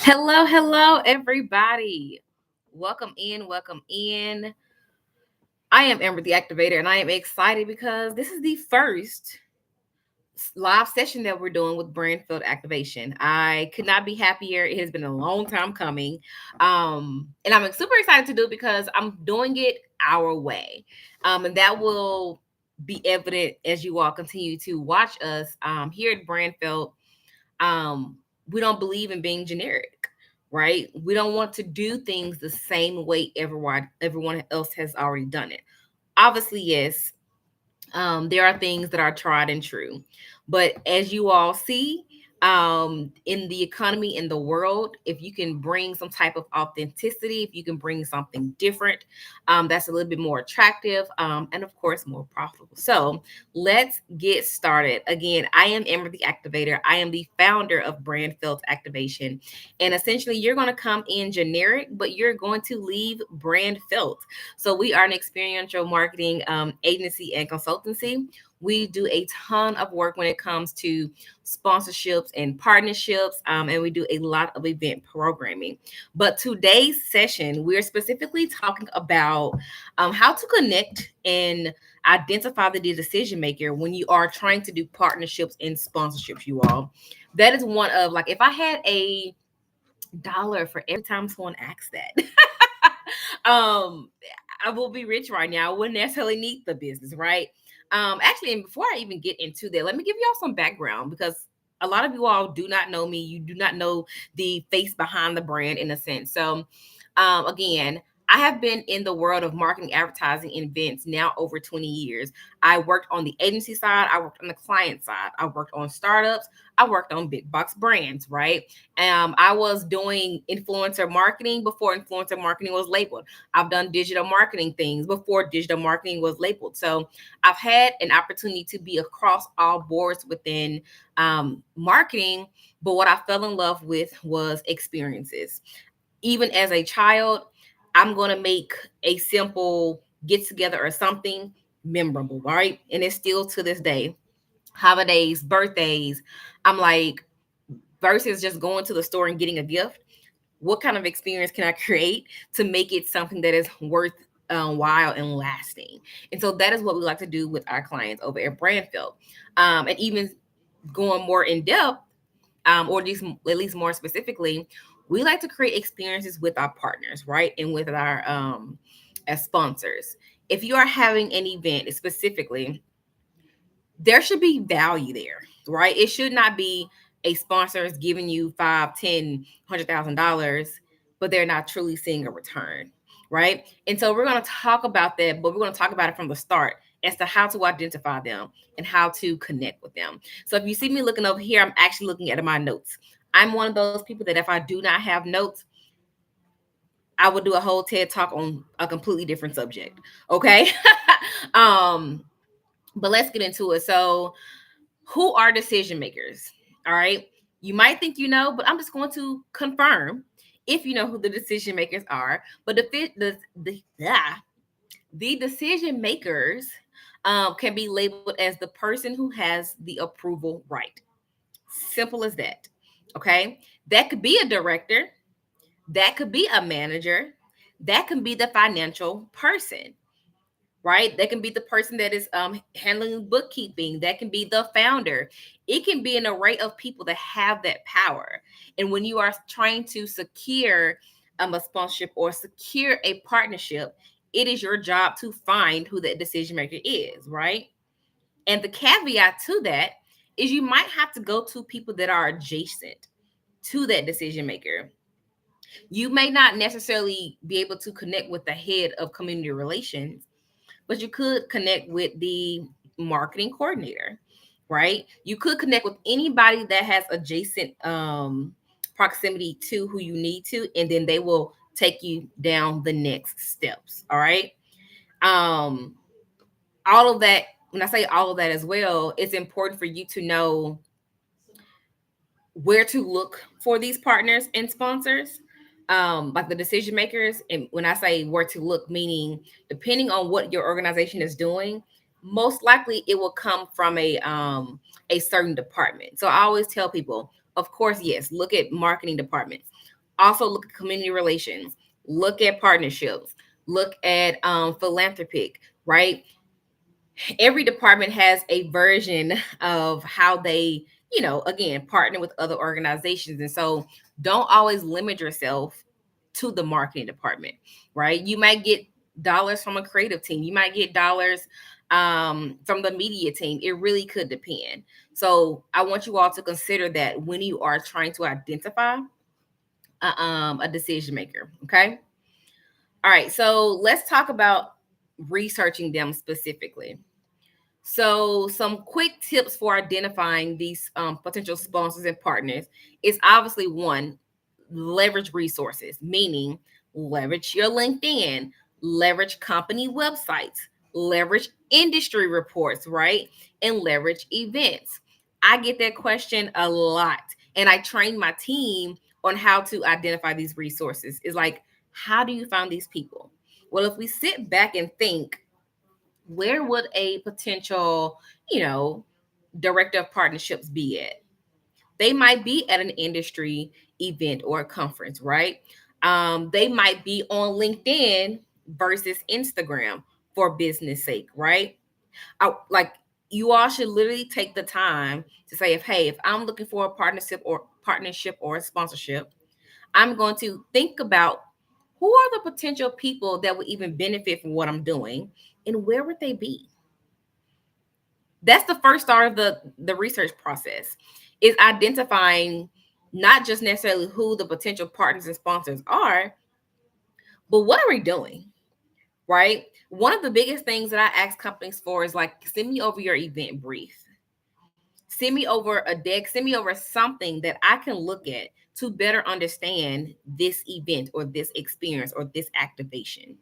Hello, hello, everybody. Welcome in, welcome in. I am Amber the Activator, and I am excited because this is the first live session that we're doing with Brandfield Activation. I could not be happier. It has been a long time coming. And I'm super excited to do it because I'm doing it our way. And that will be evident as you all continue to watch us here at Brandfield. um, we don't believe in being generic, right? We don't want to do things the same way everyone else has already done it. Obviously, yes, there are things that are tried and true. But as you all see, in the economy in the world, if you can bring some type of authenticity, if you can bring something different, that's a little bit more attractive, and of course more profitable. So let's get started. Again, I am Emma the Activator. I am the founder of Brand Felt Activation, and essentially, you're going to come in generic, but you're going to leave brand felt. So we are an experiential marketing agency and consultancy. We do a ton of work when it comes to sponsorships and partnerships, and we do a lot of event programming. But today's session, we're specifically talking about how to connect and identify the decision maker when you are trying to do partnerships and sponsorships, you all. That is one of, like, if I had a dollar for every time someone asks that. um I will be rich right now. I wouldn't necessarily need the business, right? Actually, and before I even get into that, let me give y'all some background because a lot of you all do not know me. You do not know the face behind the brand in a sense. So, again, I have been in the world of marketing, advertising, and events now over 20 years. I worked on the agency side, I worked on the client side, I worked on startups, I worked on big box brands, right? I was doing influencer marketing before influencer marketing was labeled. I've done digital marketing things before digital marketing was labeled. So I've had an opportunity to be across all boards within marketing. But what I fell in love with was experiences. Even as a child, I'm going to make a simple get together or something memorable, right? And it's still to this day. Holidays, birthdays, I'm like, versus just going to the store and getting a gift, what kind of experience can I create to make it something that is worth while and lasting? And so that is what we like to do with our clients over at Brandfield. And even going more in depth, or at least more specifically, we like to create experiences with our partners, right? And with our as sponsors. If you are having an event specifically, there should be value there, right? It should not be a sponsor is giving you five, $10, $100,000, but they're not truly seeing a return, right? And so we're going to talk about that, but we're going to talk about it from the start as to how to identify them and how to connect with them. So if you see me looking over here, I'm actually looking at my notes. I'm one of those people that if I do not have notes, I would do a whole TED talk on a completely different subject. Okay. um, but let's get into it. So who are decision makers? All right. You might think you know, but I'm just going to confirm if you know who the decision makers are. But the decision makers can be labeled as the person who has the approval right. Simple as that. Okay. That could be a director, that could be a manager, that can be the financial person, right? That can be the person that is handling bookkeeping. That can be the founder. It can be an array of people that have that power. And when you are trying to secure a sponsorship or secure a partnership, it is your job to find who that decision maker is, right? And the caveat to that is you might have to go to people that are adjacent to that decision maker. You may not necessarily be able to connect with the head of community relations, but you could connect with the marketing coordinator, right? You could connect with anybody that has adjacent proximity to who you need to, and then they will take you down the next steps. All right. Um, all of that, when I say all of that as well, it's important for you to know where to look for these partners and sponsors, like the decision makers. And when I say where to look, meaning depending on what your organization is doing, most likely it will come from a certain department. So I always tell people, of course, yes, look at marketing departments, Also, look at community relations, look at partnerships, look at philanthropic, right? Every department has a version of how they, again, partner with other organizations. And so don't always limit yourself to the marketing department, right? You might get dollars from a creative team, you might get dollars from the media team. It really could depend. So I want you all to consider that when you are trying to identify a decision maker. Okay. All right. So let's talk about researching them specifically. So, some quick tips for identifying these potential sponsors and partners is obviously one, leverage resources, meaning leverage your LinkedIn, leverage company websites, leverage industry reports, right? And leverage events. I get that question a lot, and I train my team on how to identify these resources. Is like, how do you find these people? Well, if we sit back and think, where would a potential, director of partnerships be at? They might be at an industry event or a conference, right? They might be on LinkedIn versus Instagram for business sake, right? Like, you all should literally take the time to say, if I'm looking for a partnership or a sponsorship, I'm going to think about who are the potential people that would even benefit from what I'm doing, and where would they be? That's the first start of the research process, is identifying not just necessarily who the potential partners and sponsors are, but what are we doing, right? One of the biggest things that I ask companies for is like, send me over your event brief, send me over a deck, send me over something that I can look at to better understand this event or this experience or this activation.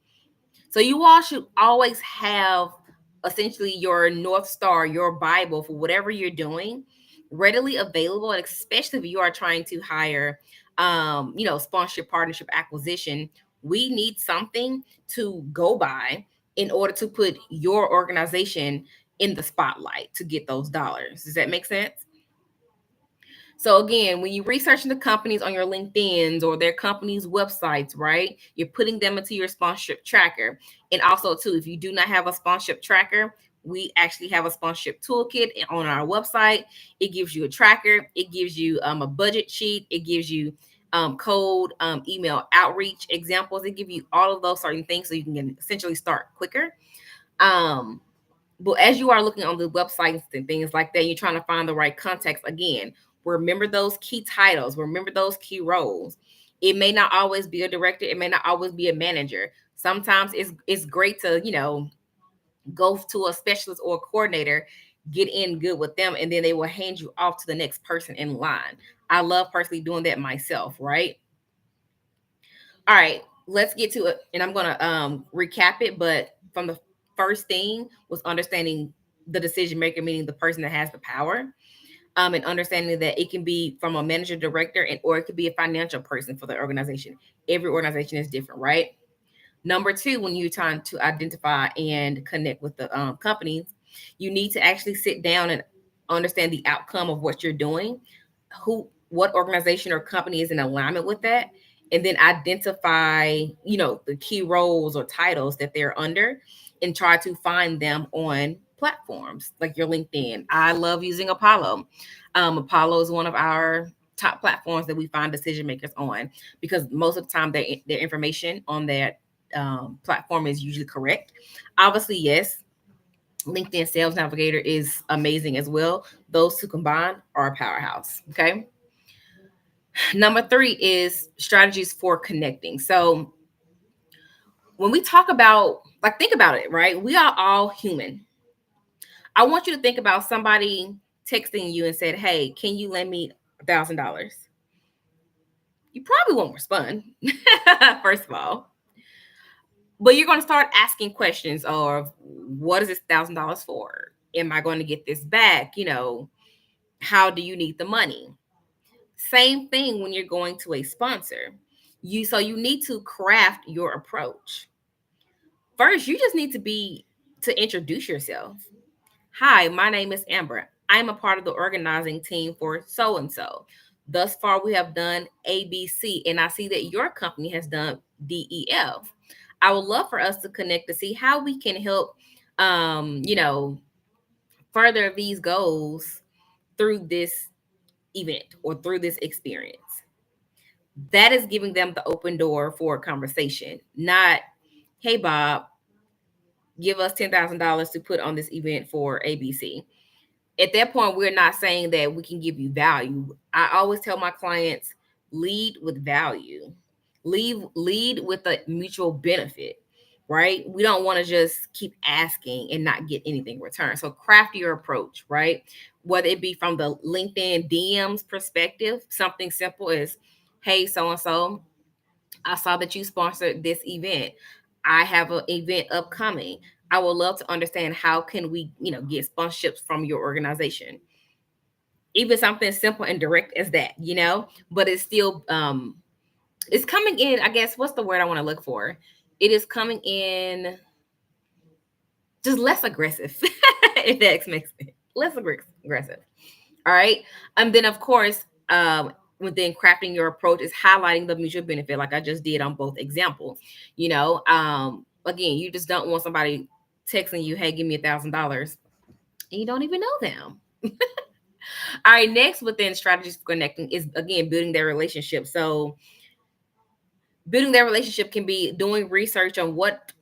So you all should always have essentially your North Star, your Bible for whatever you're doing readily available. And especially if you are trying to hire, sponsorship, partnership, acquisition, we need something to go by in order to put your organization in the spotlight to get those dollars. Does that make sense? So again, when you're researching the companies on your LinkedIn's or their companies' websites, right? You're putting them into your sponsorship tracker. And also, too, if you do not have a sponsorship tracker, we actually have a sponsorship toolkit on our website. It gives you a tracker. It gives you a budget sheet. It gives you code, email outreach examples. It gives you all of those certain things so you can essentially start quicker. But as you are looking on the websites and things like that, you're trying to find the right context. Again, remember those key titles, remember those key roles. It may not always be a director, it may not always be a manager. Sometimes it's great to, go to a specialist or a coordinator, get in good with them, and then they will hand you off to the next person in line. I love personally doing that myself, right? All right, let's get to it. And I'm gonna recap it, but from the first thing was understanding the decision maker, meaning the person that has the power. And understanding that it can be from a manager, director, and or it could be a financial person for the organization. Every organization is different, right? Number two, when you're trying to identify and connect with the companies, you need to actually sit down and understand the outcome of what you're doing, what organization or company is in alignment with that, and then identify, the key roles or titles that they're under, and try to find them on platforms like your LinkedIn. I love using Apollo. Apollo is one of our top platforms that we find decision makers on, because most of the time their information on that platform is usually correct. Obviously, yes, LinkedIn Sales Navigator is amazing as well. Those two combined are a powerhouse. Okay. Number three is strategies for connecting. So when we talk about, like, think about it, right? We are all human. I want you to think about somebody texting you and said, "Hey, can you lend me $1,000?" You probably won't respond, first of all. But you're going to start asking questions of, what is this $1,000 for? Am I going to get this back? How do you need the money? Same thing when you're going to a sponsor. You need to craft your approach. First, you just need to introduce yourself. Hi, my name is Amber. I'm a part of the organizing team for so and so. Thus far, we have done ABC, and I see that your company has done DEF. I would love for us to connect to see how we can help, you know, further these goals through this event or through this experience. That is giving them the open door for a conversation, not, hey, Bob, give us $10,000 to put on this event for ABC. At that point, we're not saying that we can give you value. I always tell my clients, lead with value, lead with a mutual benefit, right? We don't want to just keep asking and not get anything returned. So craft your approach, right? Whether it be from the LinkedIn DMs perspective, something simple as, hey, so and so, I saw that you sponsored this event. I have an event upcoming. I would love to understand how can we, get sponsorships from your organization. Even something simple and direct as that, but it's still it's coming in, I guess, what's the word I want to look for? It is coming in just less aggressive, if that makes sense. Less aggressive. All right. And then of course, within crafting your approach is highlighting the mutual benefit, like I just did on both examples. Again, you just don't want somebody texting you, hey, give me $1,000, and you don't even know them. All right, next within strategies for connecting is again building their relationship. So building their relationship can be doing research on what,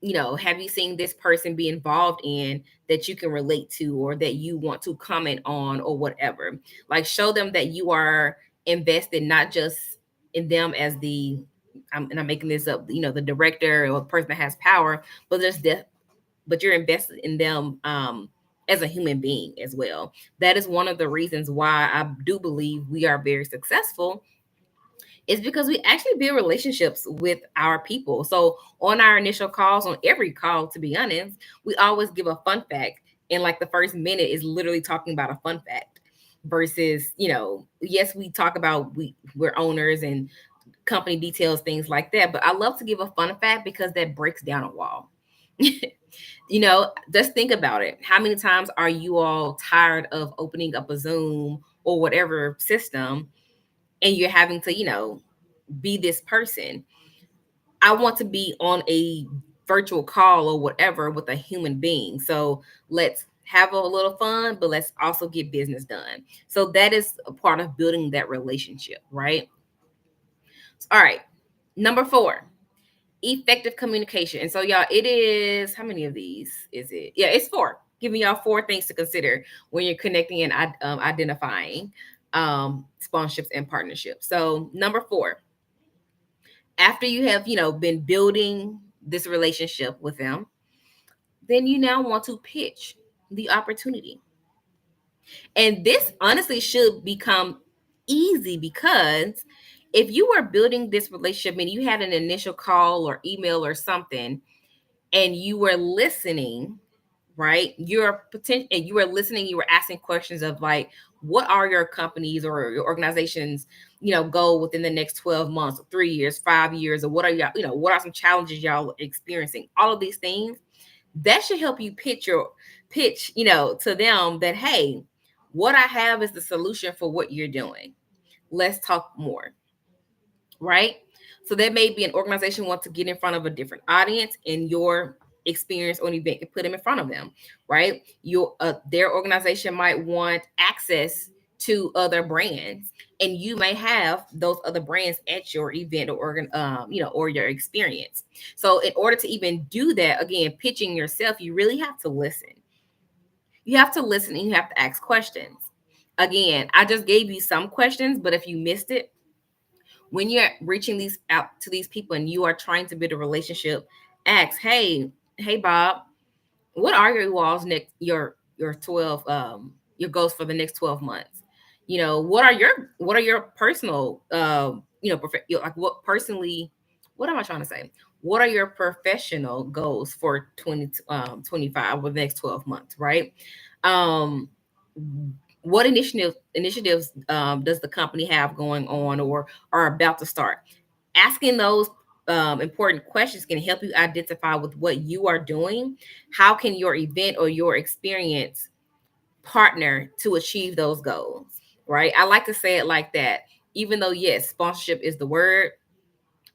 have you seen this person be involved in that you can relate to or that you want to comment on or whatever. Like show them that you are invested not just in them as and I'm making this up, the director or the person that has power, but but you're invested in them as a human being as well. That is one of the reasons why I do believe we are very successful, is because we actually build relationships with our people. So on our initial calls, on every call, to be honest, we always give a fun fact. And like the first minute is literally talking about a fun fact versus, yes, we talk about we're owners and company details, things like that. But I love to give a fun fact because that breaks down a wall. Just think about it. How many times are you all tired of opening up a Zoom or whatever system and you're having to, be this person? I want to be on a virtual call or whatever with a human being. So let's have a little fun, but let's also get business done. So that is a part of building that relationship, right? All right. Number 4, effective communication. And so, y'all, it is, how many of these is it? Yeah, it's 4. Giving y'all 4 things to consider when you're connecting and identifying sponsorships and partnerships. So number 4, after you have, been building this relationship with them, then you now want to pitch the opportunity. And this honestly should become easy because if you were building this relationship and you had an initial call or email or something, and you were listening, right? You were listening, you were asking questions of like, what are your companies or your organizations, goal within the next 12 months, 3 years, 5 years, or what are y'all, what are some challenges y'all experiencing? All of these things that should help you pitch, to them that, hey, what I have is the solution for what you're doing. Let's talk more, right? So that may be an organization wants to get in front of a different audience, and your experience on event can put them in front of them, right? Their organization might want access to other brands, and you may have those other brands at your event or your experience. So in order to even do that, again, pitching yourself, you really have to listen. You have to listen and you have to ask questions. Again, I just gave you some questions, but if you missed it, when you're reaching these out to these people and you are trying to build a relationship, ask, hey Bob, what are your walls next your 12 your goals for the next 12 months? What are your personal like what personally, what am I trying to say? What are your professional goals for 2025 or the next 12 months, right? Um what initiatives does the company have going on or are about to start? Asking those important questions can help you identify with what you are doing. How can your event or your experience partner to achieve those goals, right? I like to say it like that. Even though, yes, sponsorship is the word,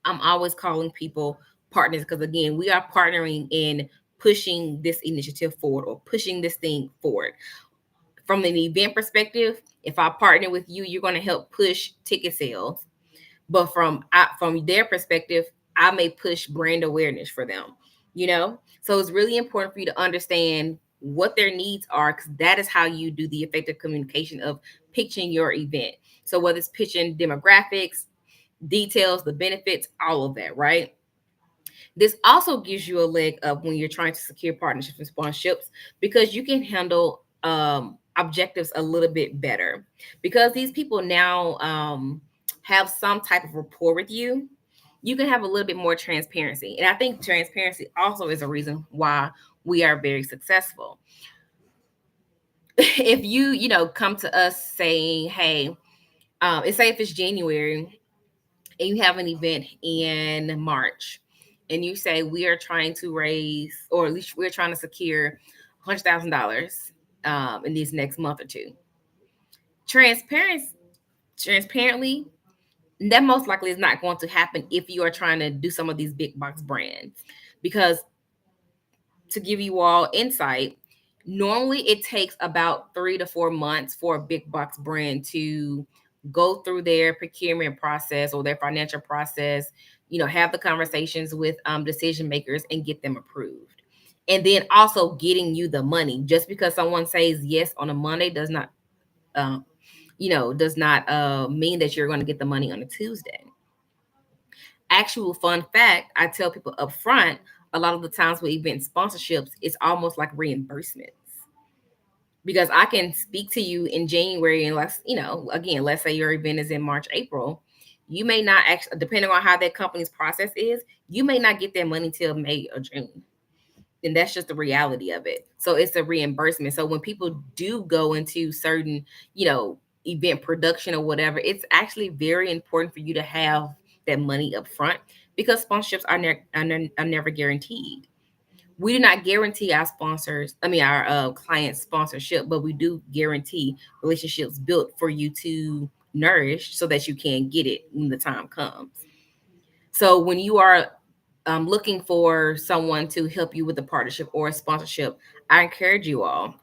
I'm always calling people partners because, again, we are partnering in pushing this initiative forward or pushing this thing forward. From an event perspective, if I partner with you, you're going to help push ticket sales. But from their perspective, I may push brand awareness for them. So it's really important for you to understand what their needs are, because that is how you do the effective communication of pitching your event. So whether it's pitching demographics, details, the benefits, all of that, right? This also gives you a leg up when you're trying to secure partnerships and sponsorships, because you can handle objectives a little bit better, because these people now have some type of rapport with you. You can have a little bit more transparency. And I think transparency also is a reason why we are very successful. If you come to us saying, hey, and say if it's January and you have an event in March, and you say we are trying to raise, or at least we're trying to secure $100,000 in these next month or two. Transparently, that most likely is not going to happen if you are trying to do some of these big box brands. Because, to give you all insight, normally it takes about 3 to 4 months for a big box brand to go through their procurement process or their financial process, have the conversations with decision makers and get them approved. And then also getting you the money. Just because someone says yes on a Monday um, does not mean that you're going to get the money on a Tuesday. Actual fun fact, I tell people up front, a lot of the times with event sponsorships, it's almost like reimbursements. Because I can speak to you in January, and again, let's say your event is in March, April. You may not actually, depending on how that company's process is, you may not get that money till May or June. And that's just the reality of it. So it's a reimbursement. So when people do go into certain, event production or whatever, it's actually very important for you to have that money up front, because sponsorships are never guaranteed. We do not guarantee our clients sponsorship, but we do guarantee relationships built for you to nourish so that you can get it when the time comes. So when you are looking for someone to help you with a partnership or a sponsorship, I encourage you all,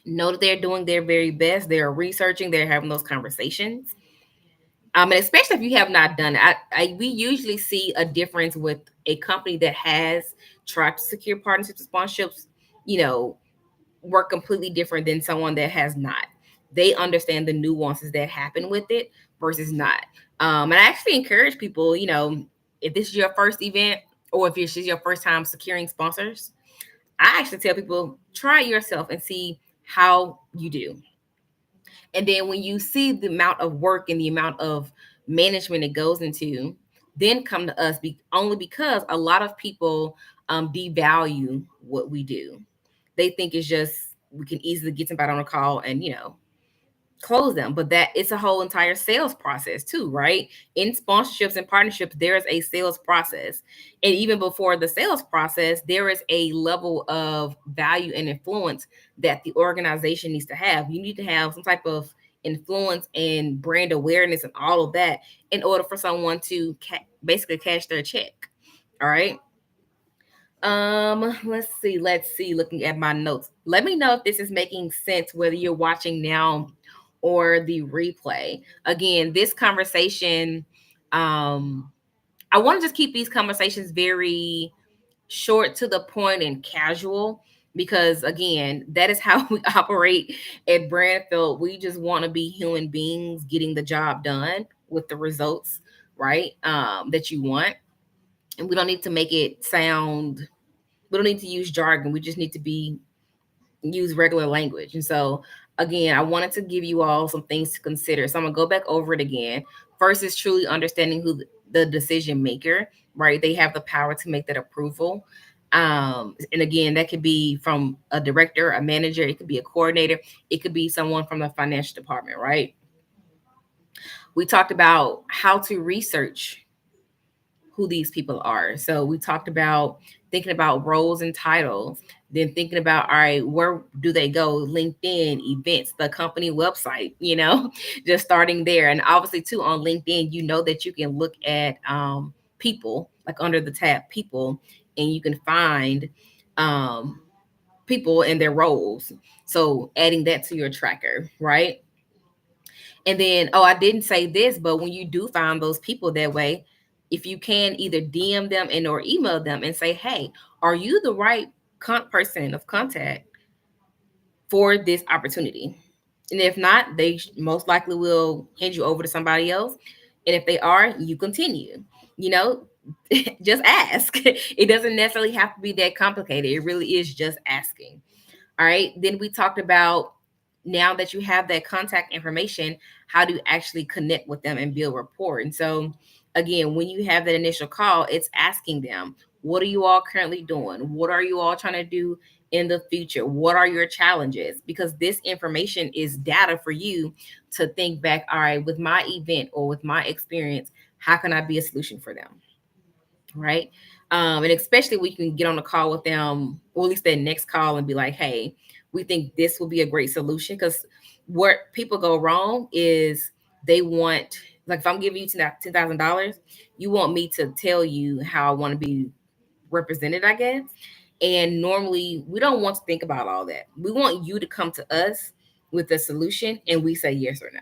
know that they're doing their very best. They're researching, they're having those conversations. And especially if you have not done it, we usually see a difference with a company that has tried to secure partnerships and sponsorships, you know, work completely different than someone that has not. They understand the nuances that happen with it versus not. And I actually encourage people, if this is your first event, or if this is your first time securing sponsors, I actually tell people, try it yourself and see how you do. And then when you see the amount of work and the amount of management it goes into, then come to us, only because a lot of people devalue what we do. They think it's just, we can easily get somebody on a call and, close them. But that it's a whole entire sales process too, right? In sponsorships and partnerships, there is a sales process. And even before the sales process, there is a level of value and influence that the organization needs to have. You need to have some type of influence and brand awareness and all of that in order for someone to basically cash their check. All right. Let's see. Looking at my notes. Let me know if this is making sense, whether you're watching now or the replay. Again, this conversation, I want to just keep these conversations very short, to the point, and casual, because again, that is how we operate at Brandfield. We just want to be human beings getting the job done with the results, right? That you want. And we don't need to make it sound, we don't need to use jargon. We just need to use regular language. And so again, I wanted to give you all some things to consider. So I'm gonna go back over it again. First is truly understanding who the decision maker, right? They have the power to make that approval. And again, that could be from a director, a manager, it could be a coordinator, it could be someone from the financial department, right? We talked about how to research who these people are. So we talked about thinking about roles and titles. Then thinking about, all right, where do they go? LinkedIn, events, the company website, just starting there. And obviously, too, on LinkedIn, that you can look at people, like under the tab people, and you can find um, people and their roles. So adding that to your tracker, right? And then, oh, I didn't say this, but when you do find those people that way, if you can either DM them and or email them and say, hey, are you the right person of contact for this opportunity? And if not, they most likely will hand you over to somebody else. And if they are, you continue. You know, just ask. It doesn't necessarily have to be that complicated. It really is just asking. All right. Then we talked about, now that you have that contact information, how do you actually connect with them and build rapport? And so, again, when you have that initial call, it's asking them, what are you all currently doing? What are you all trying to do in the future? What are your challenges? Because this information is data for you to think back, all right, with my event or with my experience, how can I be a solution for them? Right. And especially we can get on a call with them, or at least that next call, and be like, hey, we think this will be a great solution. Because where people go wrong is they want, like, if I'm giving you $10,000, you want me to tell you how I want to be represented, I guess. And normally we don't want to think about all that. We want you to come to us with a solution and we say yes or no.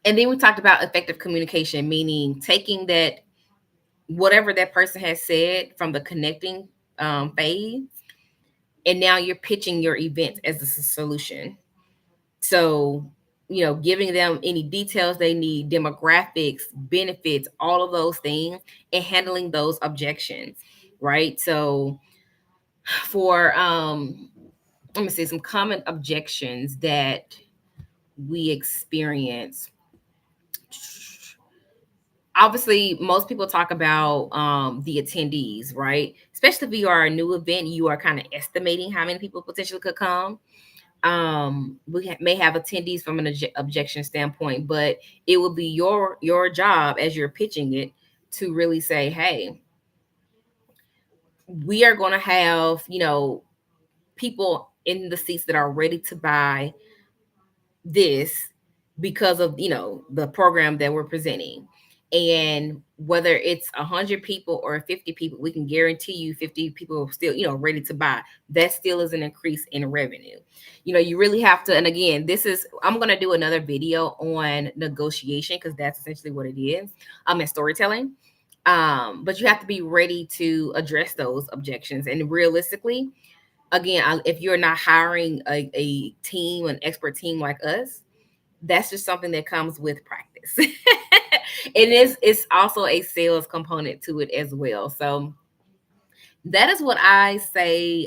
And then we talked about effective communication, meaning taking that, whatever that person has said from the connecting phase, and now you're pitching your event as a solution. So, giving them any details they need, demographics, benefits, all of those things, and handling those objections, right? So, for let me see some common objections that we experience. Obviously, most people talk about the attendees, right? Especially if you are a new event, you are kind of estimating how many people potentially could come. We may have attendees from an objection standpoint, but it will be your job as you're pitching it to really say, hey, we are going to have people in the seats that are ready to buy this because of the program that we're presenting. And whether it's 100 people or 50 people, we can guarantee you 50 people are still ready to buy. That still is an increase in revenue. You really have to, and again, I'm going to do another video on negotiation, because that's essentially what it is, and storytelling. But you have to be ready to address those objections. And realistically, again, if you're not hiring a team, an expert team like us, that's just something that comes with practice. It's also a sales component to it as well. So that is what I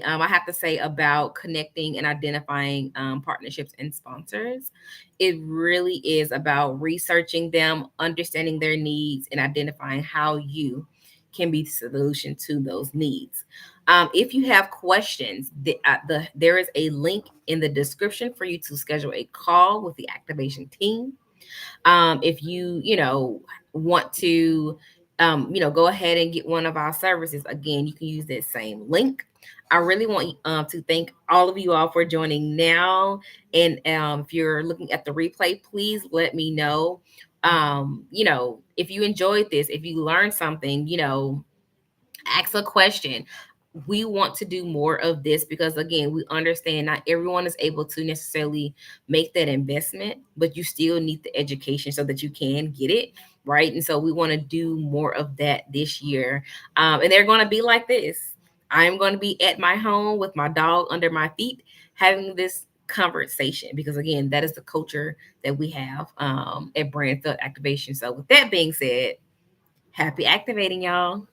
have to say about connecting and identifying partnerships and sponsors. It really is about researching them, understanding their needs, and identifying how you can be the solution to those needs. If you have questions, there is a link in the description for you to schedule a call with the activation team. If you want to go ahead and get one of our services, again, you can use that same link. I really want to thank all of you all for joining now. And if you're looking at the replay, please let me know. If you enjoyed this, if you learned something, ask a question. We want to do more of this because, again, we understand not everyone is able to necessarily make that investment, but you still need the education so that you can get it right. And so we want to do more of that this year. And they're going to be like this. I'm going to be at my home with my dog under my feet having this conversation, because, again, that is the culture that we have at Brand Field Activation. So with that being said, happy activating, y'all.